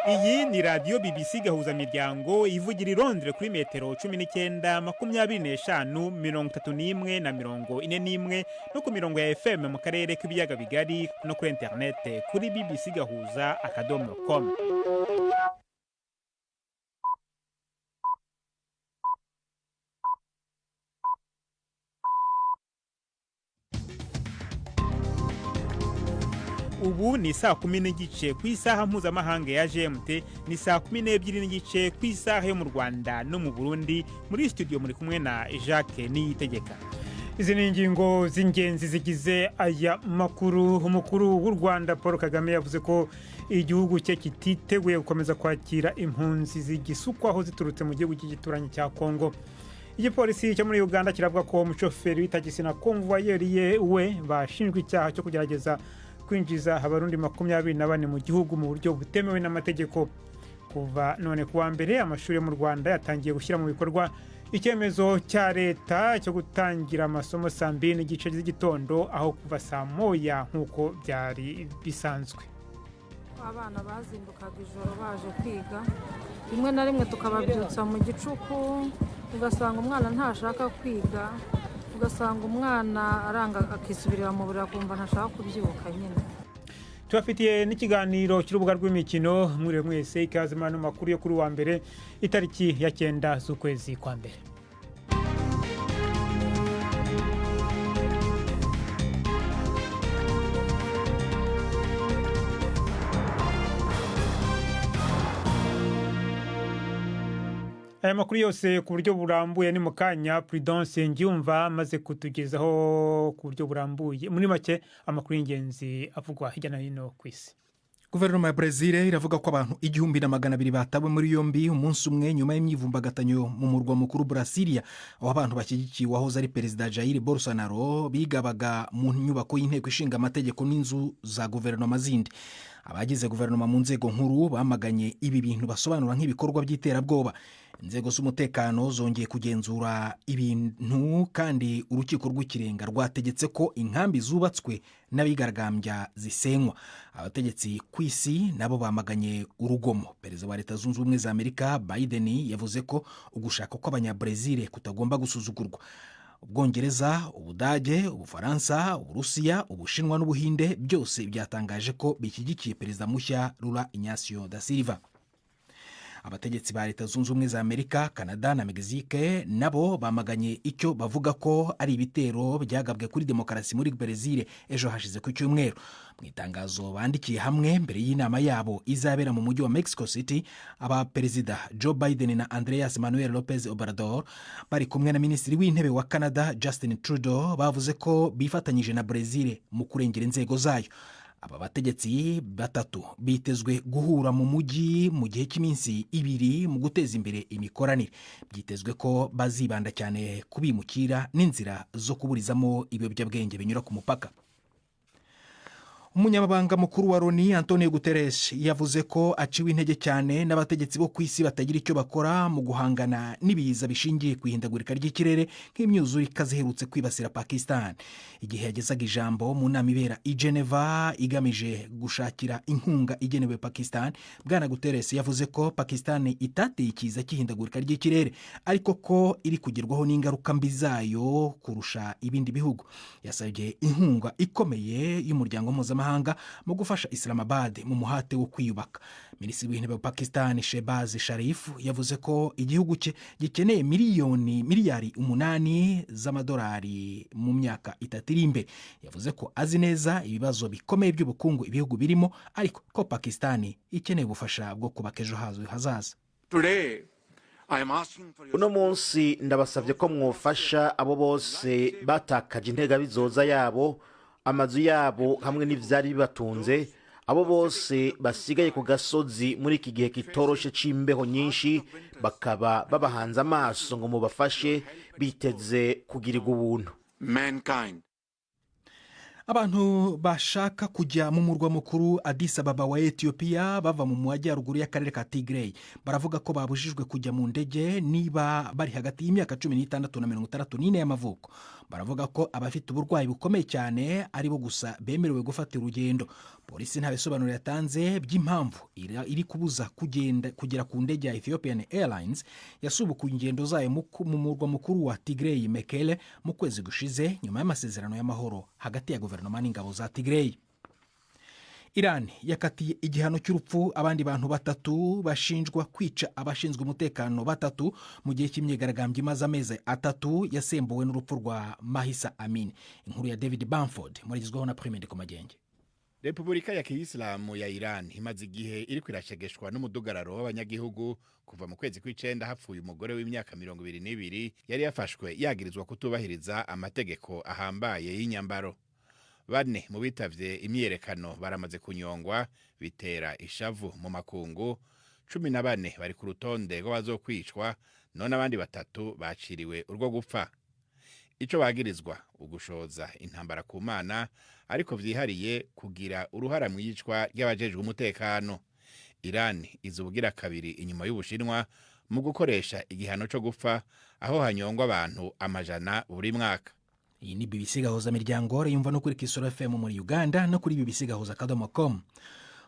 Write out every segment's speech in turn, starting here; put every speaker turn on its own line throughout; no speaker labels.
Iyi ni radio BBC Gahuzamiryango ivugira i Londres kuri metero 19, 25, 31 na 41 no ku mirongo ya FM mu karere k'ibiyaga bigari no kuri internet kuri bbcgahuza.com. Ubu ni saa 10 n'igice ku isaha mpuzamahanga ya GMT, ni saa 12 n'igice ku isaha yo mu Rwanda no mu Burundi. Muri studio muri kumwe na Jacques Niyitegeka. Izi ni ingingo z'ingenzi zigize aya makuru. Umukuru w'u Rwanda Paul Kagame yavuze ko igihugu cye kititeguye gukomeza kwakira impunzi zigisukwaho ziturutse mu gihugu cy'igituranye cya Congo. Igipolisi cyo muri Uganda kiravuga ko umushoferi w'itagisi na convoyeur ye we bashinjwe icyaha cyo kugerageza kwinjiza abarundi 24 mu gihugu mu buryo butemewe n'amategeko. Kuva none kuwa mbere amashuri mu Rwanda yatangiye gushyira mu bikorwa icyemezo cya leta cyo gutangira amasomo saa 2 n'igice z'igitondo aho kuva saa 1 nk'uko byari bisanzwe.
Abana bazindukaga ijoro baje kwiga, rimwe na rimwe tukababyutsa mu gicuku, ugasanga umwana ntashaka kwiga, ugasanga umwana aranga akisubirira mu burira kumva ntashaka kubyuka nyine.
Tubafitiye n'ikiganiro cy'urubuga rw'imikino. Mwiriwe mwese, ikaze mu makuru yo kuri wa mbere itariki ya 9 z'ukwezi kwa mbere. Aya makuru yose ku buryo burambuye ni mukanya Prudence Ngyumva maze kutugezaho ku buryo burambuye. Muri make amakuru y'ingenzi avugwa hirya no hino ku isi.
Guverinoma ya Brazil iravuga ko abantu 1200 batawe muri yombi umunsi umwe nyuma y'imyivumbagatanyo mu murwa mukuru Brasilia, aho abantu bashyigikiye wahoze ari perezida Jair Bolsonaro bigabaga mu nyubako y'inteko ishinga amategeko n'inzu za guverinoma zindi. Abagize guverinoma mu nzego nkuru bamaganye ibi bintu basobanura nk'ibikorwa by'iterabwoba. Inzego z'umutekano zongeye kugenzura ibintu kandi urukiko rw'ikirenga rwategetse ko inkambi zubatswe n'abigaragambya zisenywa. Abategetsi ku isi nabo bamaganye urugomo. Perezida wa Leta Zunze Ubumwe za Amerika Biden yavuze ko ugushaka kw'Abanyabrazil kutagomba gusuzugurwa. Ubwongereza, Ubudage, Ubufaransa, Uburusiya, Ubushinwa n'Ubuhinde byose byatangaje ko bishyigikiye perezida mushya Lula Inacio da Silva. Abategetsi ba Leta Zunze Ubumwe za Amerika, Canada na Mexique nabo bamaganye icyo bavuga ko ari ibitero byagabwe kuri demokarasi muri Brazil ejo hashize ku cyumweru. Mu itangazo bandikiye hamwe mbere y'inama yabo izabera mu mujyi wa Mexico City, aba perezida Joe Biden na Andreas Manuel Lopez Obrador bari kumwe na minisitiri w'intebe wa Canada Justin Trudeau bavuze ko bifatanyije na Brazil mu kurengera inzego zayo. Aba bategetsi batatu bitezwe guhura mu mujyi mu gihe cy'iminsi 2 mu guteza imbere imikoranire. Byitezwe ko bazibanda cyane kubimukira n'inzira zo kuburizamo ibiyobyabwenge binyura ku mupaka. Umunyamabanga mukuru wa Loni Antonio Guterres yavuze ko aciwe intege cyane n'abategetsi bo ku isi batagira icyo bakora mu guhangana n'ibiza bishingiye ku ihindagurika ry'ikirere nk'imyuzure ikaziherutse kwibasira Pakistan. Igihe yagezaga ijambo mu nama ibera i Geneva igamije gushakira inkunga igenewe Pakistan, Bwana Guterres yavuze ko Pakistan itateye ikiza cy'ihindagurika ry'ikirere ariko ko iri kugerwaho n'ingaruka mbi zayo kurusha ibindi bihugu. Yasabye inkunga ikomeye y'umuryango mpuzamahanga mu gufasha Islamabad mu muhate wo kwiyubaka. Minisitiri w'intebe wa Pakistan Shehbaz Sharif yavuze ko igihugu cye gikeneye miliyari 8 z'amadolari mu myaka 3 iri imbere. Yavuze ko azi neza ibibazo bikomeye by'ubukungu ibihugu birimo ariko ko Pakistan ikeneye ubufasha bwo kubaka ejo hazaza.
Uno munsi ndabasabye ko mwofasha abo bose batakaje intega bizoza yabo, amazu yabo hamwe n'ivyari bibatunze, abo bose basigaye ku gasozi muri iki gihe kitoroshe c'imbeho nyinshi, bakaba babahanze amaso ngo mubafashe biteze kugirirwa ubuntu.
Abantu bashaka kujya mu murwa mukuru Addis Ababa wa Ethiopia bava mu majyaruguru y'akarere ka Tigray baravuga ko babujijwe kujya mu ndege niba bari hagati y'imyaka 16 na 64 y'amavuko. baravuga ko abafite uburwayi bukomeye cyane ari bo gusa bemerewe gufata urugendo. Polisi nta bisobanuro yatanze by'impamvu iri kubuza kugera ku ndege ya Ethiopian Airlines yasubukuye ingendo zayo mu murwa mukuru wa Tigray Mekele mu kwezi gushize nyuma y'amasezerano y'amahoro hagati ya guverinoma n'ingabo za Tigray. Iran yakatiye igihano cy'urupfu abandi bantu 3 bashinjwa kwica abashinzwe umutekano 3 mu gihe cy'imyigaragambyo imaze amezi 3 yasembuwe n'urupfu rwa Mahsa Amini. Inkuru ya David Bamford murigizweho na Prime Ndeko Magenge.
Repubulika ya Kiyisilamu ya Iran imaze igihe iri kwirashegeshwa n'umudugararo w'abanyagihugu kuva mu kwezi kw'icenda hapfuye umugore w'imyaka 22 yari yafashwe yagirizwa kutubahiriza amategeko ahambaye y'inyambaro. 4 mu bitavye imyerekano baramaze kunyongwa bitera ishavu mu makungu. 14 bari ku rutonde rw'abazokwicwa none abandi 3 baciriwe urwo gupfa. Ico bagirizwa ugushoza intambara ku Mana ariko vyihariye kugira uruhara mu yicwa ry'abajejwe umutekano. Iran izubugira kabiri inyuma y'Ubushinwa mu gukoresha igihano cyo gupfa aho hanyongwa abantu amajana buri mwaka.
Iyi ni BBC Gahuzamiryango yumva no kuri Kisoro FM muri Uganda no kuri bbcgahuza.com.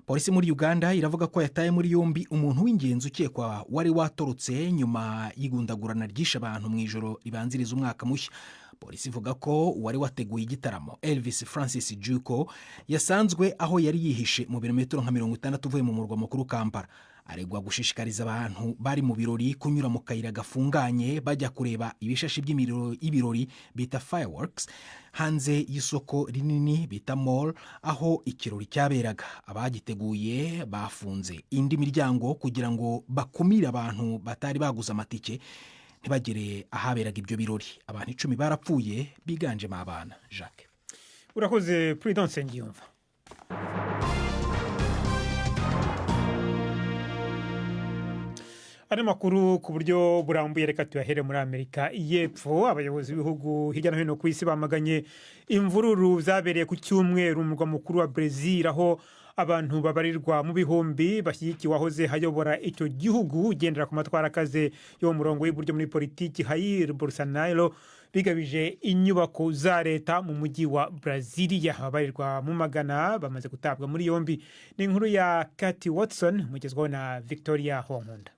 Polisi muri Uganda iravuga ko yataye muri yombi umuntu w'ingenzi ukekwa wari watorotse nyuma y'igundagurana ryishe abantu mu ijoro ribanziriza umwaka mushya. Polisi ivuga ko wari wateguye igitaramo Elvis Francis Juko yasanzwe aho yari yihishe mu birometero nka 60 uvuye mu murwa mukuru Kampala. Aregwa gushishikariza abantu bari mu birori kunyura mu kayira gafunganye bajya kureba ibishashi by'ibirori bita fireworks hanze y'isoko rinini bita mall aho ikirori cyaberaga. Abagiteguye bafunze indi miryango kugira ngo bakumire abantu batari baguze amatike ntibagere ahaberaga ibyo birori. Abantu 10 barapfuye biganjemo abana. Jacques
urakoze Prudence Ngiyumva. Ari makuru ku buryo burambuye reka tuyahere muri Amerika y'Epfo. Abayobozi b'ibihugu hirya no hino ku isi bamaganye imvururu zabereye ku cyumweru mu murwa mukuru wa Brazil aho abantu babarirwa mu bihumbi bashyigikiye wahoze hayobora icyo gihugu ugendera ku matwara akaze yo mu murongo w'iburyo muri politiki Jair Bolsonaro bigabije inyubako za leta mu mujyi wa Brasilia. Ababarirwa mu magana bamaze gutabwa muri yombi. Ni inkuru ya Katy Watson mugezweho na Victoria Honkunda.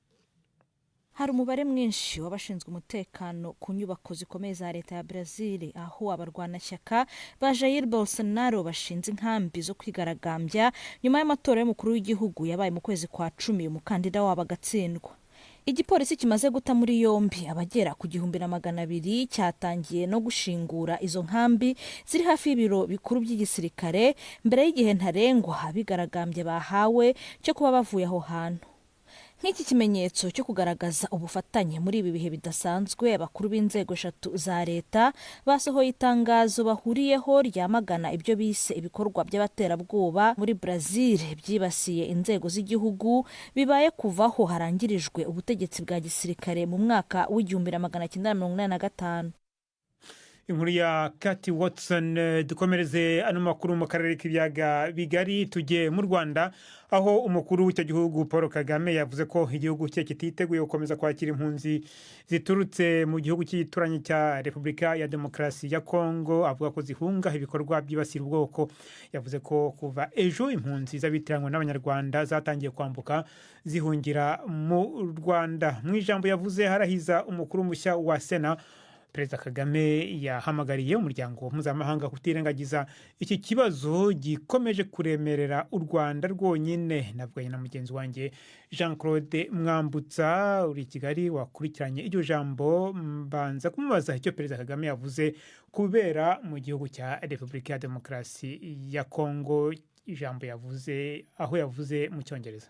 Hari umubare mwinshi w'abashinzwe umutekano ku nyubako zikomeye za leta ya Brazil aho abarwanashyaka ba Jair Bolsonaro bashinze inkambi zo kwigaragambya nyuma y'amatora y'umukuru w'igihugu yabaye mu kwezi kwa 10 umukandida wabo agatsindwa. Igipolisi kimaze guta muri yombi abagera ku 1200 cyatangiye no gushingura izo nkambi ziri hafi y'ibiro bikuru by'igisirikare mbere y'igihe ntarengwa abigaragambye bahawe cyo kuba bavuye aho hantu. Nk'iki kimenyetso cyo kugaragaza ubufatanye muri ibi bihe bidasanzwe, abakuru b'inzego 3 za leta basohoye itangazo bahuriyeho ryamagana ibyo bise ibikorwa by'abaterabwoba muri Brazil byibasiye inzego z'igihugu bibaye kuvaho harangirijwe ubutegetsi bwa gisirikare mu mwaka w'1985.
Inkuru ya Katy Watson. Dukomereze ano makuru mu karere k'ibyaga bigari tujye mu Rwanda aho umukuru w'icyo gihugu Paul Kagame yavuze ko igihugu cye kititeguye gukomeza kwakira impunzi ziturutse mu gihugu cy'ituranye cya Repubulika ya Demokarasi ya Congo. Avuga ko zihunga ibikorwa byibasira ubwoko. Yavuze ko kuva ejo impunzi z'abitiranwa n'abanyarwanda zatangiye kwambuka zihungira mu Rwanda. Mu ijambo yavuze harahiza umukuru mushya wa Sena, Perezida Kagame yahamagariye umuryango mpuzamahanga kutirengagiza iki kibazo gikomeje kuremerera u Rwanda rwonyine. Nabwo na mugenzi wanjye Jean Claude Mwambutsa uri Kigali wakurikiranye iryo jambo, mbanza kumubaza icyo Perezida Kagame yavuze kubera mu gihugu cya Repubulika ya Demokarasi ya Congo. Ijambo yavuze aho yavuze mu Cyongereza.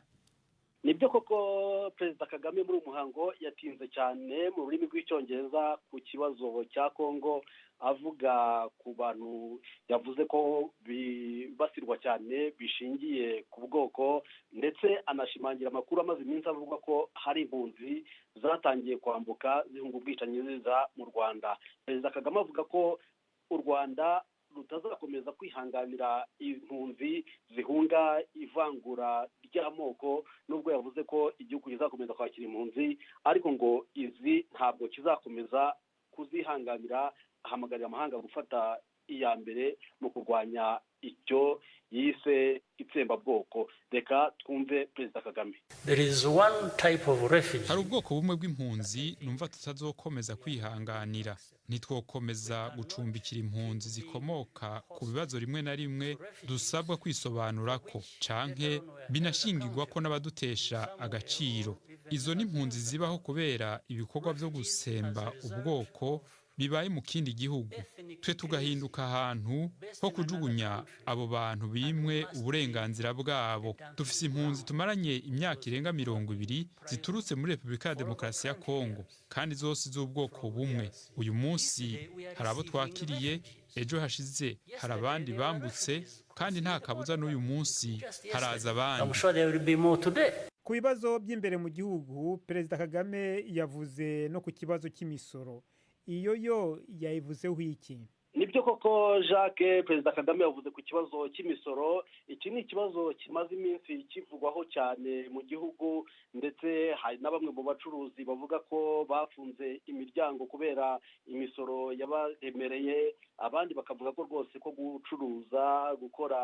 Nibyo koko Perezida Kagame muri umuhango yatinze cyane mu rurimi rw'Icyongereza ku kibazo cya Congo, avuga ku bantu yavuze ko bibasirwa cyane bishingiye ku bwoko, ndetse anashimangira amakuru amaze iminsi avuga ko hari impunzi zatangiye kwambuka zihunga ubwicanyi ziza mu Rwanda. Perezida Kagame avuga ko u Rwanda rutazakomeza kwihanganira impunzi zihunga ivangura ry'amoko, nubwo yavuze ko igihugu kizakomeza kwakira impunzi, ariko ngo izi ntabwo kizakomeza kuzihanganira, ahamagarira amahanga gufata iya mbere mu kurwanya icyo yise itsembabwoko. Reka twumve Perezida Kagame.
Hari ubwoko bumwe bw'impunzi numva tutazokomeza kwihanganira. Ntitwokomeza gucumbikira impunzi zikomoka ku bibazo rimwe na rimwe dusabwa kwisobanurako canke binashingirwa ko n'abadutesha agaciro. Izo ni impunzi zibaho kubera ibikorwa byo gusemba ubwoko bibaye mu kindi gihugu. Twe tugahinduka ahantu ho kujugunya abo bantu bimwe uburenganzira bwabo. Dufise impunzi tumaranye imyaka irenga 20 ziturutse muri Repubulika ya Demokarasi ya Kongo, kandi zose z'ubwoko bumwe. Uyu munsi hari abo twakiriye, ejo hashize hari abandi bambutse, kandi nta kabuza n'uyu munsi haraza abandi.
Ku bibazo by'imbere mu gihugu, Perezida Kagame yavuze no ku kibazo cy'imisoro. Iyo yayivuzeho iki?
Nibyo koko Jacques, Perezida Kagame yavuze ku kibazo cy'imisoro. Iki ni ikibazo kimaze iminsi kivugwaho cyane mu gihugu, ndetse hari na bamwe mu bacuruzi bavuga ko bafunze imiryango kubera imisoro yabaremereye. Abandi bakavuga ko rwose ko gucuruza, gukora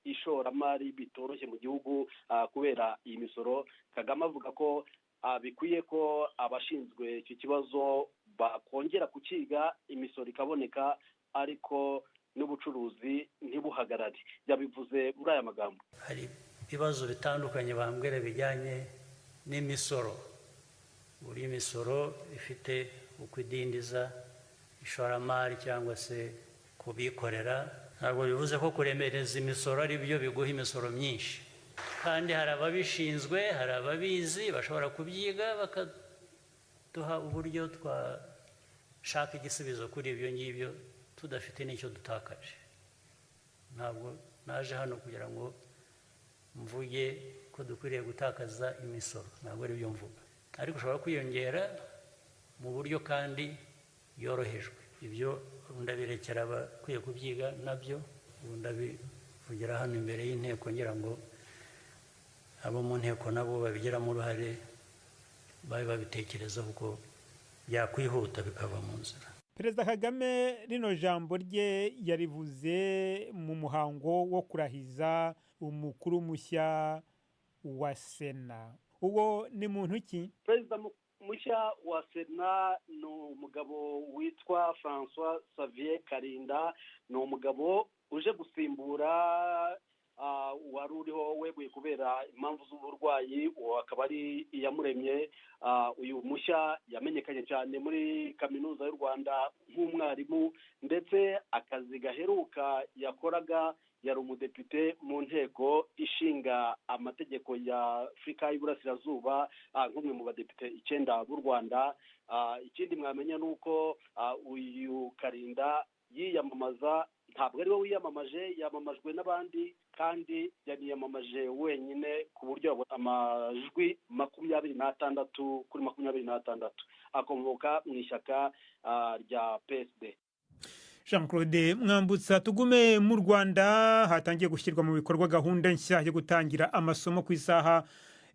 ishoramari bitoroshye mu gihugu kubera iyi misoro. Kagame avuga ko bikwiye ko abashinzwe iki kibazo bakongera kukiga, imisoro ikaboneka, ariko n'ubucuruzi ntibuhagarare. Yabivuze muri aya magambo.
Hari ibibazo bitandukanye bambwira bijyanye n'imisoro. Buri misoro ifite uko idindiza ishoramari cyangwa se kubikorera. Ntabwo bivuze ko kuremereza imisoro ari byo biguha imisoro myinshi, kandi hari ababishinzwe, hari ababizi, bashobora kubyiga bakaduha uburyo twashaka igisubizo kuri ibyo ngibyo tudafite n'icyo dutakaje. Ntabwo naje hano kugira ngo mvuge ko dukwiriye gutakaza imisoro, ntabwo ari byo mvuga, ariko ushobora kwiyongera mu buryo kandi yorohejwe. Ibyo ndabirekera abakwiye kubyiga nabyo, ndabivugira hano imbere y'inteko ngira ngo abo mu nteko nabo babigiramo uruhare, babe babitekerezaho uko byakwihuta bikava mu nzira.
Perezida Kagame rino jambo rye yarivuze mu muhango wo kurahiza umukuru mushya wa Sena. Uwo ni muntu ki?
Perezida mushya wa Sena ni umugabo witwa François Xavier Karinda. Ni umugabo uje gusimbura wari uriho weguye kubera impamvu z'uburwayi, akaba ari iyamuremye. Uyu mushya yamenyekanye cyane muri kaminuza y'u Rwanda nk'umwarimu, ndetse akazi gaheruka yakoraga yari umudepite mu nteko ishinga amategeko ya Afurika y'Iburasirazuba, nk'umwe mu badepite 9 b'u Rwanda. Ikindi mwamenya nuko uyu Karinda yiyamamaza, ntabwo ari we wiyamamaje, yamamajwe n'abandi, kandi yaniyamamaje wenyine ku buryo amajwi 26 kuri 26. Akomoka mu ishyaka rya PSD.
Jean-Claude Mwambutsa, tugume mu Rwanda. Hatangiye gushyirwa mu bikorwa gahunda nshya yo gutangira amasomo ku isaha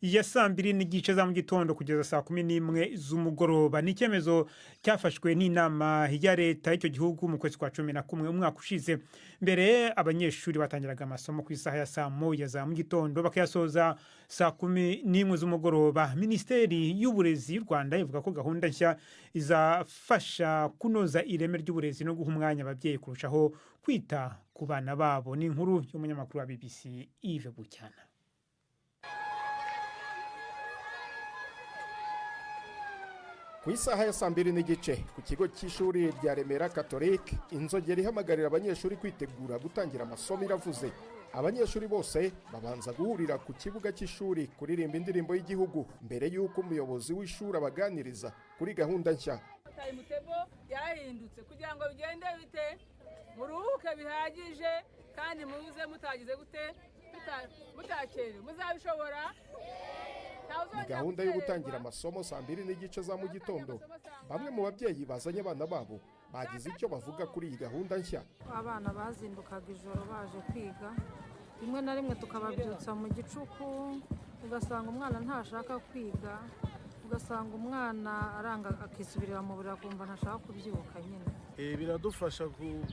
ya 2:30 za mu gitondo kugeza saa 11 z'umugoroba. Ni icyemezo cyafashwe n'inama ya leta y'icyo gihugu mu kwezi kwa 11 umwaka ushize. Mbere abanyeshuri batangiraga amasomo ku isaha ya saa 1 za mu gitondo bakayasoza saa 11 z'umugoroba. Minisiteri y'Uburezi y'u Rwanda ivuga ko gahunda nshya izafasha kunoza ireme ry'uburezi no guha umwanya ababyeyi kurushaho kwita ku bana babo. Ni inkuru y'umunyamakuru wa BBC Yves Bucyana.
Ku isaha ya 2:30 ku kigo cy'ishuri rya Remera Catholique, inzogera ihamagarira abanyeshuri kwitegura gutangira amasomo iravuze. Abanyeshuri bose babanza guhurira ku kibuga cy'ishuri kuririmba indirimbo y'igihugu mbere y'uko umuyobozi w'ishuri abaganiriza kuri gahunda nshya.
Mutebo yahindutse kugira ngo bigende bite, muruhuke bihagije, kandi muze mutagize gute, mutakere, muzabishobora.
Ni gahunda yo gutangira amasomo 2:30 za mu gitondo. Bamwe mu babyeyi bazanye abana babo bagize icyo bavuga kuri iyi gahunda nshya.
Abana bazindukaga ijoro baje kwiga, rimwe na rimwe tukababyutsa mu gicuku, ugasanga umwana ntashaka kwiga, ugasanga umwana aranga akisubirira mu buriri akumva ntashaka kubyuka nyine.
biradufasha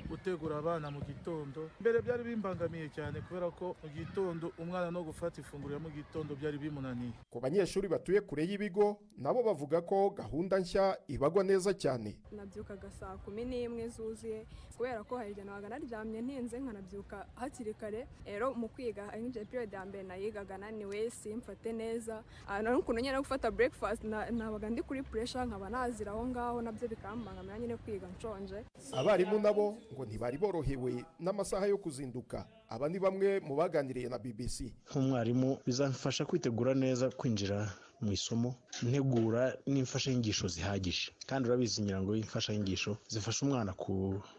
gutegura abana mu gitondo. Mbere byari bimbangamiye cyane kubera ko mu gitondo umwana no gufata ifunguro ya mu gitondo byari bimunaniye.
Ku banyeshuri batuye kure y'ibigo nabo bavuga ko gahunda nshya ibagwa neza cyane.
Nabyukaga saa 11 zuzuye kubera ko hari igihe nabaga naryamye ntinze nkanabyuka hakiri kare. Rero mu kwiga inje period ya mbere nayigaga naniwe simfate neza. N'ukuntu nyine gufata breakfast nabaga ndi kuri pressure nkaba nazira aho ngaho nabyo bikambangamira nyine kwiga nshonje.
Abarimu nabo ngo ntibari borohewe n'amasaha yo kuzinduka. Aba ni bamwe mu baganiriye na BBC.
Nk'umwarimu bizamfasha kwitegura neza kwinjira mu isomo, ntegura n'imfashanyigisho zihagije, kandi urabizi nyirango y'imfashanyigisho zifasha umwana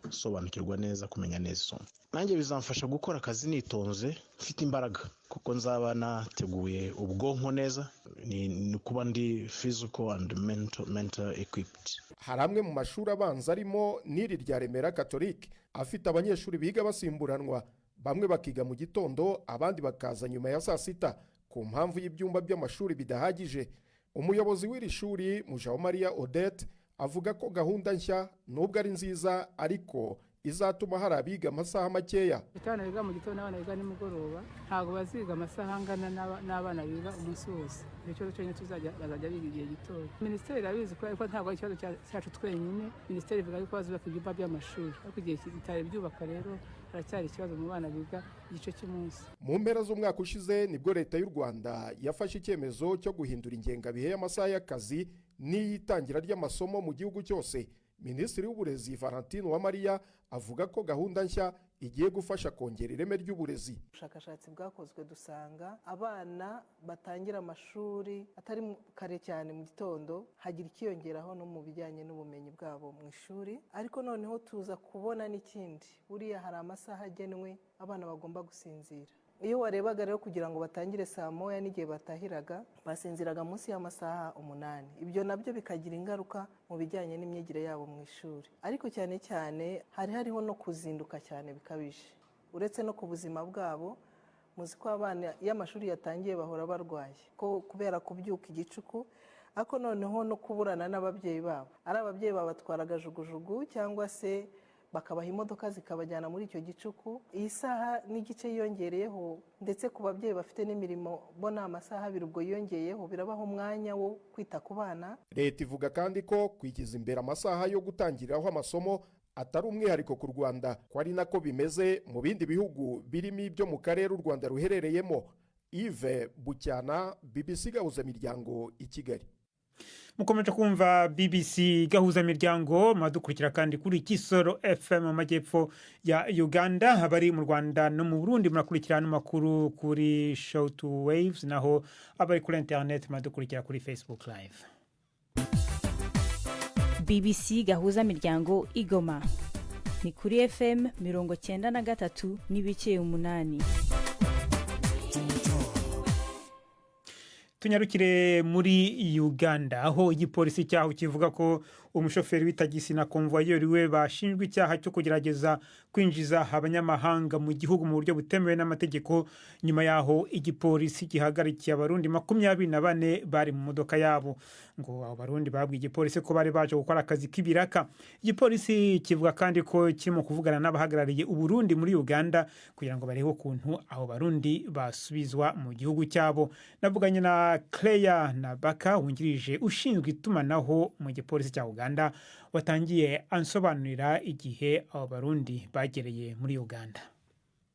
gusobanukirwa neza, kumenya neza isomo. Nanjye bizamfasha gukora akazi nitonze, mfite imbaraga, kuko nzaba nateguye ubwonko neza, ni kuba ndi physical and mental equipped.
Hari amwe mu mashuri abanza arimo n'iri rya Remera Catholic afite abanyeshuri biga basimburanwa, bamwe bakiga mu gitondo abandi bakaza nyuma ya saa sita ku mpamvu y'ibyumba by'amashuri bidahagije. Umuyobozi w'iri shuri Mujawamariya Odette avuga ko gahunda nshya nubwo ari nziza ariko izatuma hari abiga amasaha makeya.
Abana biga mu gitondo n'abana biga nimugoroba ntabwo baziga amasaha angana n'abana biga umunsi wose. Icyo cyo bazajya biga igihe gitoya. Minisiteri irabizi ko ntabwo ari ikibazo cyacu twenyine. Minisiteri ivuga ko bazubaka ibyumba by'amashuri ariko igihe kitari byubaka rero haracyari ikibazo mu bana biga igice cy'umunsi.
Mu mpera z'umwaka ushize nibwo leta y'u Rwanda yafashe icyemezo cyo guhindura ingengabihe y'amasaha y'akazi n'iyitangira ry'amasomo mu gihugu cyose. Minisitiri w'uburezi Valentine Uwamariya avuga ko gahunda nshya igiye gufasha kongera ireme ry'uburezi.
Ubushakashatsi bwakozwe dusanga abana batangira amashuri atari kare cyane mu gitondo hagira ikiyongeraho no mu bijyanye n'ubumenyi bwabo mu ishuri, ariko noneho tuza kubona n'ikindi, buriya hari amasaha agenwe abana bagomba gusinzira. Iyo warebaga rero kugira ngo batangire saa moya n'igihe batahiraga basinziraga munsi y'amasaha 8. Ibyo nabyo bikagira ingaruka mu bijyanye n'imyigire yabo mu ishuri, ariko cyane cyane hariho no kuzinduka cyane bikabije. Uretse no ku buzima bwabo, muzi ko abana iyo amashuri yatangiye bahora barwaye kubera kubyuka igicuku, ariko noneho no kuburana n'ababyeyi babo. Ari ababyeyi babatwaraga jugujugu cyangwa se bakabaha imodoka zikabajyana muri icyo gicuku. Iyi saha n'igice yiyongereyeho, ndetse ku babyeyi bafite n'imirimo bo ni amasaha 2 ubwo yiyongeyeho, birabaho umwanya wo kwita ku bana.
Leta ivuga kandi ko kwigiza imbere amasaha yo gutangiriraho amasomo atari umwihariko ku Rwanda, ko ari nako bimeze mu bindi bihugu birimo ibyo mu karere u Rwanda ruherereyemo. Yves Bucyana, BBC Gahuzamiryango i Kigali.
Mukomeje kumva BBC Gahuzamiryango, madukurikira kandi kuri Kisoro FM mu majyepfo ya Uganda. Abari mu Rwanda no mu Burundi murakurikirana amakuru kuri Shout Waves, naho abari kuri internet madukurikira kuri Facebook Live.
BBC Gahuzamiryango Igoma ni kuri FM 93 n'ibice 8.
Tunyarukire muri Uganda aho igipolisi cyaho kivuga ko umushoferi w'itagisi na konvoyeri we bashinjwe icyaha cyo kugerageza kwinjiza abanyamahanga mu gihugu mu buryo butemewe n'amategeko. Nyuma yaho igipolisi gihagarikiye abarundi 24 bari mu modoka yabo, ngo abo barundi babwiye igipolisi ko bari baje gukora akazi k'ibiraka. Igipolisi kivuga kandi ko kirimo kuvugana n'abahagarariye Uburundi muri Uganda kugira ngo barebe ukuntu abo barundi basubizwa mu gihugu cyabo. Navuganye na Claire Nabaka wungirije ushinzwe itumanaho mu gipolisi cya Uganda, watangiye ansobanurira igihe abo barundi bagereye muri Uganda.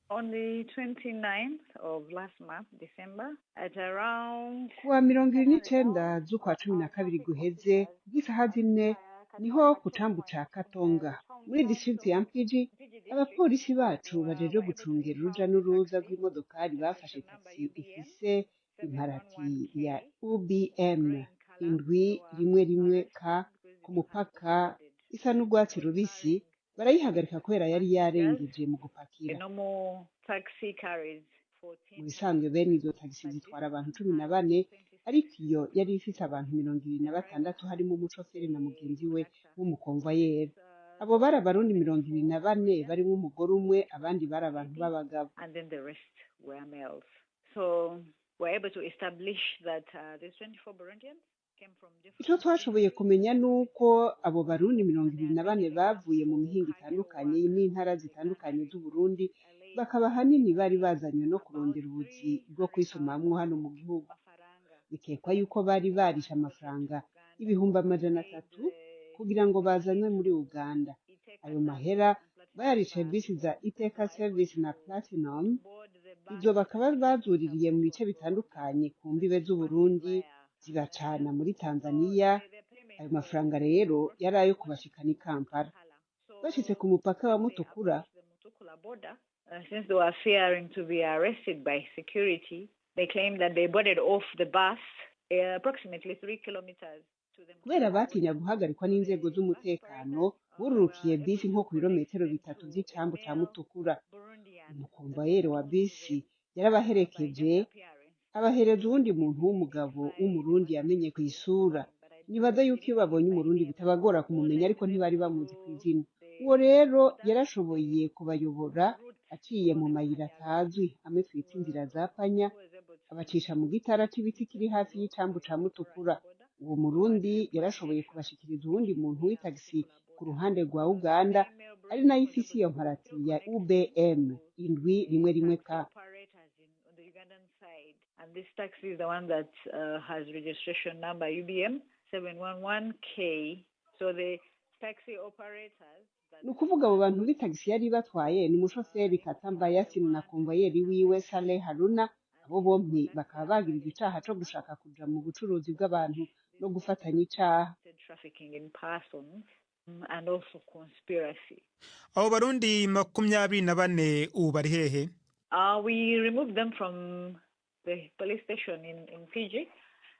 On the 29th of last month, December, at around
kuwa 29 z'ukwa 12 guheze bw'isaha 4 niho ku cambu ca Katonga muri district ya Mpigi abapolisi bacu bajeje gucungera uruja n'uruza rw'imodokari bafashe taxi ifise imparati ya UBM 711K ku mupaka isa n'urwatsi rubisi, barayihagarika kubera yari yarengeje mu gupakira. Mu bisanzwe bene izo taxi zitwara abantu 14, ariko iyo yari ifite abantu 26 harimo umushoferi na mugenzi we w'umukonvoyeri. Abo bari abarundi 24 barimo umugore umwe, abandi bari abantu b'abagabo.
So we're able to establish that there's 24 Burundians
icyo twashoboye kumenya ni uko abo barundi 24 bavuye mu mihingo itandukanye n'intara zitandukanye z'Uburundi, bakaba ahanini bari bazanywe no kurondera ubuzi bwo kwisomamwo hano mu gihugu. Bikekwa yuko bari barishe amafaranga ibihumbi 300 kugira ngo bazanwe muri Uganda. Ayo mahera bayarishe bisi za Iteka Service na Platinum, ibyo bakaba bazuririye mu bice bitandukanye ku mbibe z'Uburundi zibacana muri Tanzania. Ayo mafaranga rero yari ayo kubashikana i Kampala. Bashitse ku mupaka wa Mutukula,
since they were fearing to be arrested by security, they claimed that they boarded off the bus approximately 3 kilometers.
Kubera batinya guhagarikwa n'inzego z'umutekano, bururukiye bisi nko ku birometero 3 by'icambu ca Mutukula. Umukomvayeri wa bisi yarabaherekeje, abahereza uwundi muntu w'umugabo w'umurundi yamenye ku isura. Nibaza yuko iyo babonye umurundi bitabagora kumumenya, ariko ntibari bamuzi ku izina. Uwo rero yarashoboye kubayobora aciye mu mayira atazwi, amwe twita inzira za panya, abacisha mu gitara c'ibiti kiri hafi y'icambu ca Mutukula. Uwo murundi yarashoboye kubashikiriza uwundi muntu w'itagisi ku ruhande rwa Uganda, ari nayo ifise iyo mparati ya UBM 711K.
And this taxi is the one that has registration number UBM 711K. So the taxi operators.
Ni ukuvuga abo bantu b'itagisi yari batwaye ni umushoferi Katamba Yasin na konvayeri wiwe Saleh Haruna. Abo bombi bakaba bagirizwa icaha co gushaka kuja mu bucuruzi bw'abantu no gufatanya icaha.
Trafficking in persons and also conspiracy.
Abo barundi 24 ubu bari hehe?
We removed them from the police station in Fiji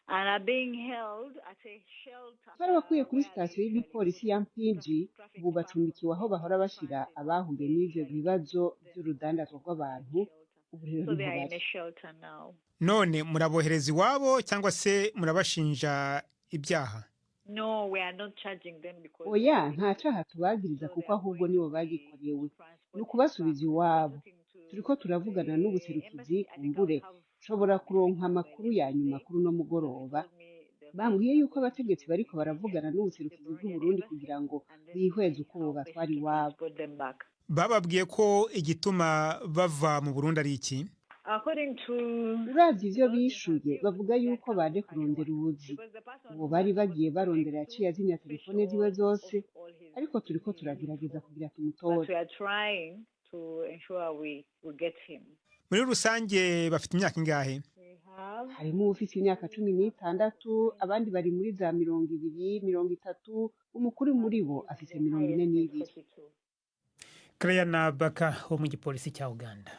and are being held at a shelter.
Barabakuye kuri sitasiyo y'igipolisi ya Fiji, ubu bacumbikiwe aho bahora bashira abahuye n'ivyo bibazo by'urudandazwa rw'abantu.
So they are in a shelter now.
None murabohereza iwabo cyangwa se murabashinja ibyaha?
No, we are not charging them because
oya nta caha tubagiriza kuko ahubwo nibo bagikorewe. Ni ukubasubiza iwabo. Turiko turavugana n'ubuserukizi kumbure ushobora kuronka amakuru ya nyuma kuri no mugoroba. Bambwiye yuko abategetsi bariko baravugana n'ubuserukizi bw'Uburundi kugira ngo bihweze uko bo batwara iwabo.
Bababwiye ko igituma bava mu Burundi ari iki?
According to
uravye ivyo bishuye bavuga yuko baje kurondera ubuzi. Ubu bari bagiye barondera yaciye azinya telefone ziwe zose, ariko turiko turagerageza kugira tumutore.
We are trying to ensure we get him.
Muri rusange bafite imyaka ingahe?
Harimo ufite imyaka 16, abandi bari muri za 20, 30, umukuru muri bo afite 42.
Krayana Baka wo mu gipolisi cya Uganda.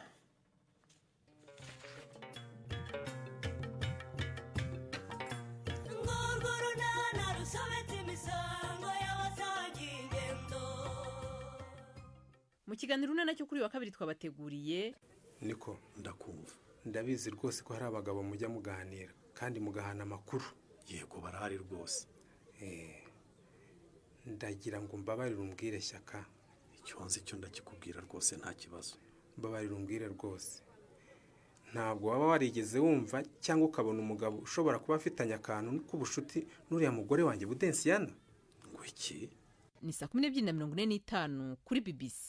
Mu kiganiro nacyo kuri wa kabiri twabateguriye
niko ndakumva ndabizi rwose ko hari abagabo mujya muganira kandi mugahana amakuru.
Yego barahari rwose.
Ndagira ngo mbabarire umbwire Shyaka.
Icyonzi cyo ndakikubwira rwose nta kibazo.
Mbabarire umbwire rwose. Ntabwo waba warigeze wumva cyangwa ukabona umugabo ushobora kuba afitanye akantu k'ubushuti n'uriya mugore wanjye Budensiyana?
Ngo iki?
Ni 12:45 kuri BBC.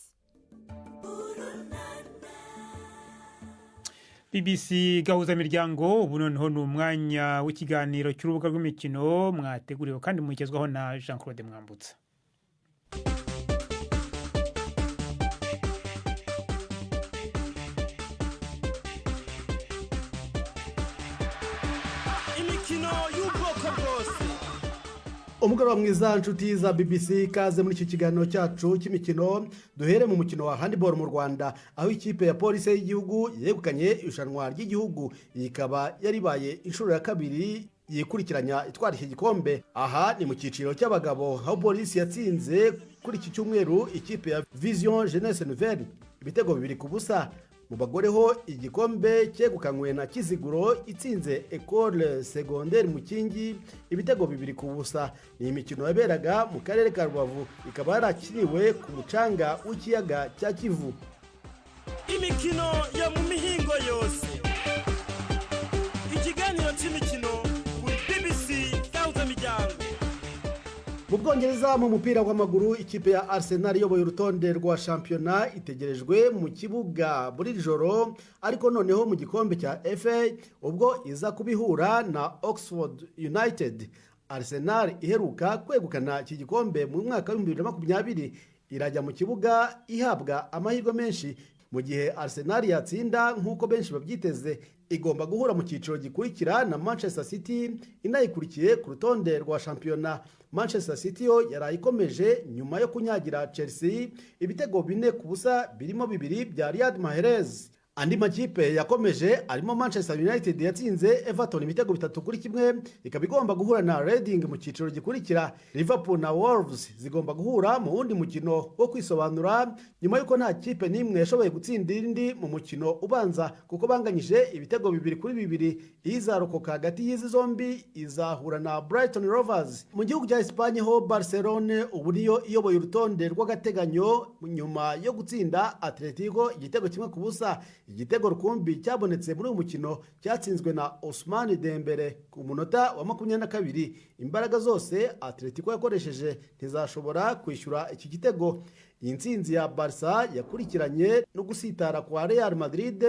BBC Gahuzamiryango ubu noneho ni umwanya w'ikiganiro cy'urubuga rw'imikino mwateguriwe kandi mugezwaho na Jean-Claude Mwambutsa.
Imikino y'ubwoko bwose.
Umugoroba mwiza nshuti za BBC kaze muri iki kiganiro cyacu cy'imikino. Duhere mu mukino wa handball mu Rwanda aho ikipe ya polisi y'igihugu yegukanye irushanwa ry'igihugu ikaba yaribaye inshuro ya kabiri yikurikiranya itwara iki gikombe. Aha ni mu cyiciro cy'abagabo aho polisi yatsinze kuri iki cyumweru ikipe ya Vision Jeunesse Nouvelle ibitego 2-0. Mu bagore ho igikombe cyegukanywe na Kiziguro itsinze École Secondaire Mukingi ibitego 2-0. Ni imikino yaberaga mu karere ka Rubavu ikaba yarakiniwe ku mucanga w'ikiyaga cya Kivu.
Imikino yo mu mihingo yose. Ikiganiro cy'imikino kuri BBC
mu Bwongereza mu mupira w'amaguru ikipe ya Arsenal iyoboye urutonde rwa shampiyona itegerejwe mu kibuga buri joro ariko noneho mu gikombe cya FA ubwo iza kubihura na Oxford United. Arsenal iheruka kwegukana iki gikombe mu mwaka wa 2020 irajya mu kibuga ihabwa amahirwe menshi. Mu gihe Arsenal yatsinda nk'uko benshi babyiteze igomba guhura mu cyiciro gikurikira na Manchester City inayikurikiye ku rutonde rwa shampiyona. Manchester City yo yarayikomeje nyuma yo kunyagira Chelsea ibitego 4-0 birimo 2 bya Riyad Mahrez. Andi makipe yakomeje arimo Manchester United yatsinze Everton ibitego 3-1 ikaba igomba guhura na Reading mu cyiciro gikurikira. Liverpool na Wolves zigomba guhura mu wundi mukino wo kwisobanura nyuma yuko nta kipe nimwe yashoboye gutsinda indi mu mukino ubanza kuko banganyije ibitego 2-2. Izarokoka hagati y'izi zombi izahura na Brighton Rovers. Mu gihugu cya Espagne ho Barcelona ubu niyo iyoboye urutonde rw'agateganyo nyuma yo gutsinda Atletico igitego 1-0. Igitego rukumbi cyabonetse muri uyu mukino cyatsinzwe na Ousmane Dembele ku munota wa 22. Imbaraga zose Atletico yakoresheje ntizashobora kwishyura iki gitego. Iyi ntsinzi ya Barca yakurikiranye no gusitara kwa Real Madrid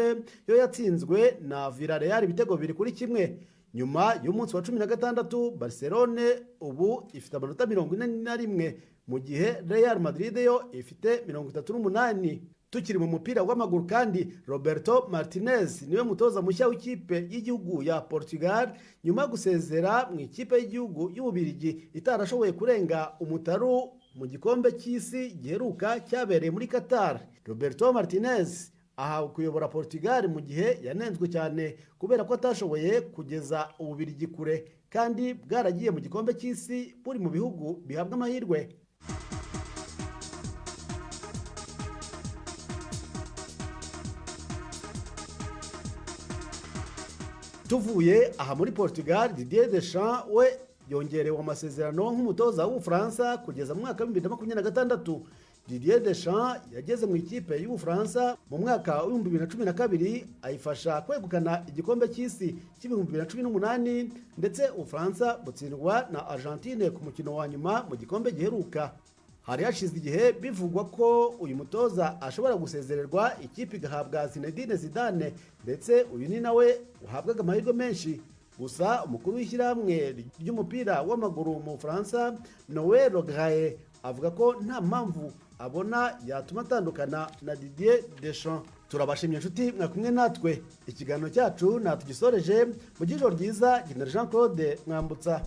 yo yatsinzwe na Villarreal ibitego 2-1. Nyuma y'umunsi wa 16 Barcelona ubu ifite amanota 41 mu gihe Real Madrid yo ifite 38. Tukiri mu mupira w'amaguru kandi Roberto Martinez niwe mutoza mushya w'ikipe y'igihugu ya Portugal nyuma yo gusezera mu ikipe y'igihugu y'Ububirigi itarashoboye kurenga umutaru mu gikombe cy'isi giheruka cyabereye muri Qatar. Roberto Martinez ahawe kuyobora Portugal mu gihe yanenzwe cyane kubera ko atashoboye kugeza Ububirigi kure kandi bwaragiye mu gikombe cy'isi buri mu bihugu bihabwa amahirwe. Tuvuye aha muri Portugal, Didier Deschamps we yongerewe amasezerano nk'umutoza w'Ubufaransa kugeza mu mwaka wa 2026. Didier Deschamps yageze mu ikipe y'Ubufaransa mu mwaka wa 2012 ayifasha kwegukana igikombe cy'isi cy'2018 ndetse Ubufaransa butsindwa na Argentine ku mukino wa nyuma mu gikombe giheruka. Hari hashize igihe bivugwa ko uyu mutoza ashobora gusezererwa ikipe igahabwa Zinedine Zidane ndetse uyu ni nawe uhabwaga amahirwe menshi. Gusa umukuru w'ishyirahamwe ry'umupira w'amaguru mu Bufaransa Noël Le Graët avuga ko nta mpamvu abona yatuma atandukana na Didier Deschamps. Turabashimye inshuti mwakumwe natwe, ikiganiro cyacu natugisoreje mu gijoro ryiza. Jean Claude Mwambutsa.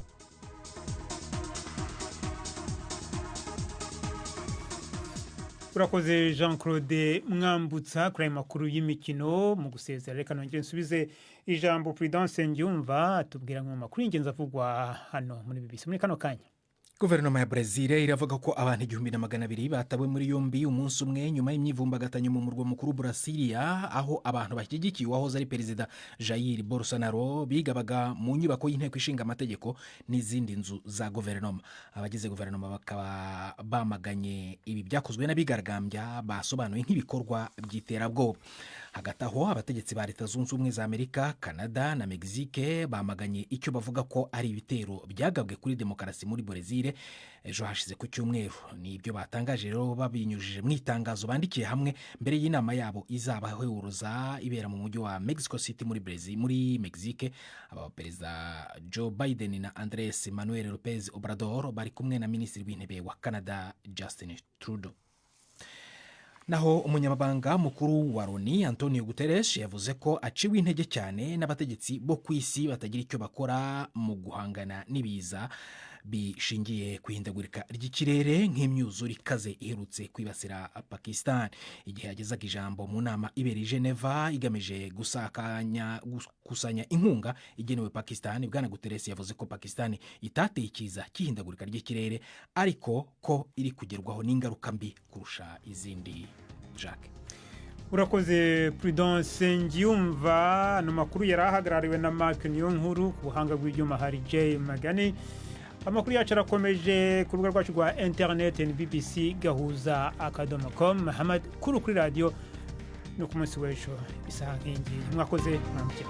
Urakoze Jean Claude Mwambutsa kuri aya makuru y'imikino. Mu gusezera reka nongere nsubize ijambo Prudence Ngyumva atubwira mu makuru y'ingenzi avugwa hano muri BBC muri kano kanya.
Guverinoma ya Brazil iravuga ko abantu 1200 batawe muri yombi umunsi umwe nyuma y'imyivumbagatanyo mu murwa mukuru Brasilia aho abantu bashyigikiye wahoze ari perezida Jair Bolsonaro bigabaga mu nyubako y'inteko ishinga amategeko n'izindi nzu za guverinoma. Abagize guverinoma bakaba bamaganye ibi byakozwe n'abigaragambya basobanuye nk'ibikorwa by'iterabwoba. Hagati aho abategetsi ba Leta Zunze Ubumwe za Amerika, Canada na Mexique bamaganye icyo bavuga ko ari ibitero byagabwe kuri demokarasi muri Brazil ejo hashize ku cyumweru. Ni ibyo batangaje rero babinyujije mu itangazo bandikiye hamwe mbere y'inama yabo izabahuruza ibera mu mujyi wa Mexico City muri Brazil muri Mexique. Aba perezida Joe Biden na Andrés Manuel López Obrador bari kumwe na minisitiri w'intebe wa Canada Justin Trudeau. Naho umunyamabanga mukuru wa Loni Antonio Guterres yavuze ko aciwe intege cyane n'abategetsi bo ku isi batagira icyo bakora mu guhangana n'ibiza bishingiye ku ihindagurika ry'ikirere nk'imyuzure ikaze iherutse kwibasira Pakistan. Igihe yagezaga ijambo mu nama ibereye Geneva igamije gukusanya inkunga igenewe Pakistan, Bwana Guterres yavuze ko Pakistan itateye ikiza cy'ihindagurika ry'ikirere ariko ko iri kugerwaho n'ingaruka mbi kurusha izindi. Jacques.
Urakoze Prudence Ngyumva. No makuru yarahagarariwe na Mark Niyonkuru, ku buhanga bw'ibyuma hari Jay Magani. Amakuru yacu arakomeje ku rubuga rwacu rwa internet BBC gahuza.com. Muhammad kuri radio no ku munsi w'ejo isaha nk'ingi. Mwakoze mwamukira.